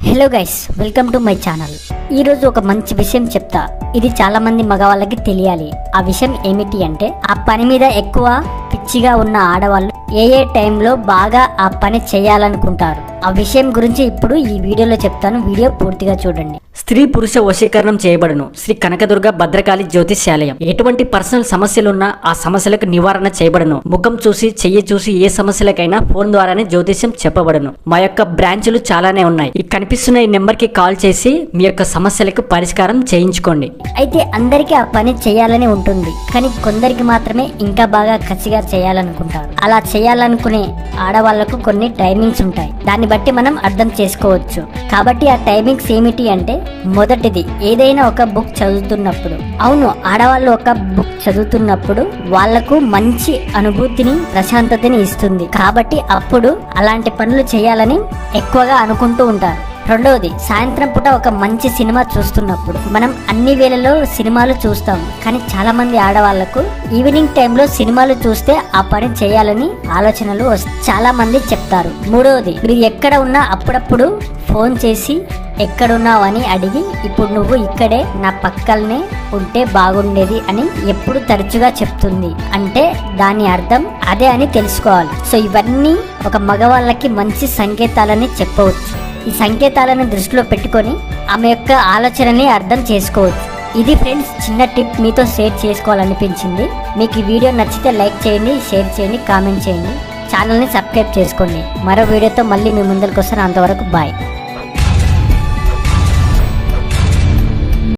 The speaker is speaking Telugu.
Hello guys, welcome to my channel. ఈరోజు ఒక మంచి విషయం చెప్తా. ఇది చాలా మంది మగవాళ్ళకి తెలియాలి. ఆ విషయం ఏమిటి అంటే, ఆ పని మీద ఎక్కువ పిచ్చిగా ఉన్న ఆడవాళ్ళు ఏ టైంలో బాగా ఆ పని చేయాలనుకుంటారు. ఆ విషయం గురించి ఇప్పుడు ఈ వీడియోలో చెప్తాను. వీడియో పూర్తిగా చూడండి. స్త్రీ పురుష వశీకరణం చేయబడును. శ్రీ కనకదుర్గ భద్రకాళి జ్యోతిష్యాలయం. ఎటువంటి పర్సనల్ సమస్యలున్నా ఆ సమస్యలకు నివారణ చేయబడును. ముఖం చూసి చెయ్యి చూసి ఏ సమస్యలకైనా ఫోన్ ద్వారానే జ్యోతిష్యం చెప్పబడును. మా యొక్క బ్రాంచులు చాలానే ఉన్నాయి. ఈ కనిపిస్తున్న ఈ నెంబర్ కి కాల్ చేసి మీ యొక్క సమస్యలకు పరిష్కారం చేయించుకోండి. అయితే అందరికీ ఆ పని చేయాలని ఉంటుంది, కానీ కొందరికి మాత్రమే ఇంకా బాగా కసిగా చేయాలనుకుంటారు. అలా చేయాలనుకునే ఆడవాళ్లకు కొన్ని టైమింగ్స్ ఉంటాయి. దాన్ని బట్టి మనం అర్థం చేసుకోవచ్చు. కాబట్టి ఆ టైమింగ్స్ ఏమిటి అంటే, మొదటిది, ఏదైనా ఒక బుక్ చదువుతున్నప్పుడు. అవును, ఆడవాళ్ళు ఒక బుక్ చదువుతున్నప్పుడు వాళ్లకు మంచి అనుభూతిని, ప్రశాంతతని ఇస్తుంది. కాబట్టి అప్పుడు అలాంటి పనులు చేయాలని ఎక్కువగా అనుకుంటూ ఉంటారు. రెండవది, సాయంత్రం పూట ఒక మంచి సినిమా చూస్తున్నప్పుడు. మనం అన్ని వేళల్లో సినిమాలు చూస్తాం, కానీ చాలా మంది ఆడవాళ్లకు ఈవినింగ్ టైంలో సినిమాలు చూస్తే ఆ పని చేయాలని ఆలోచనలు చాలా మంది చెప్తారు. మూడవది, మీరు ఎక్కడ ఉన్నా అప్పుడప్పుడు ఫోన్ చేసి ఎక్కడున్నావు అని అడిగి, ఇప్పుడు నువ్వు ఇక్కడే నా పక్కనే ఉంటే బాగుండేది అని ఎప్పుడు తరచుగా చెప్తుంది. అంటే దాని అర్థం అదే అని తెలుసుకోవాలి. సో ఇవన్నీ ఒక మగవాళ్ళకి మంచి సంకేతాలని చెప్పవచ్చు. ఈ సంకేతాలను దృష్టిలో పెట్టుకొని ఆమె యొక్క ఆలోచనని అర్థం చేసుకోవచ్చు. ఇది ఫ్రెండ్స్, చిన్న టిప్ మీతో షేర్ చేసుకోవాలనిపించింది. మీకు ఈ వీడియో నచ్చితే లైక్ చేయండి, షేర్ చేయండి, కామెంట్ చేయండి, ఛానల్ని సబ్స్క్రైబ్ చేసుకోండి. మరో వీడియోతో మళ్ళీ మీ ముందరికి వస్తాను. అంతవరకు బాయ్.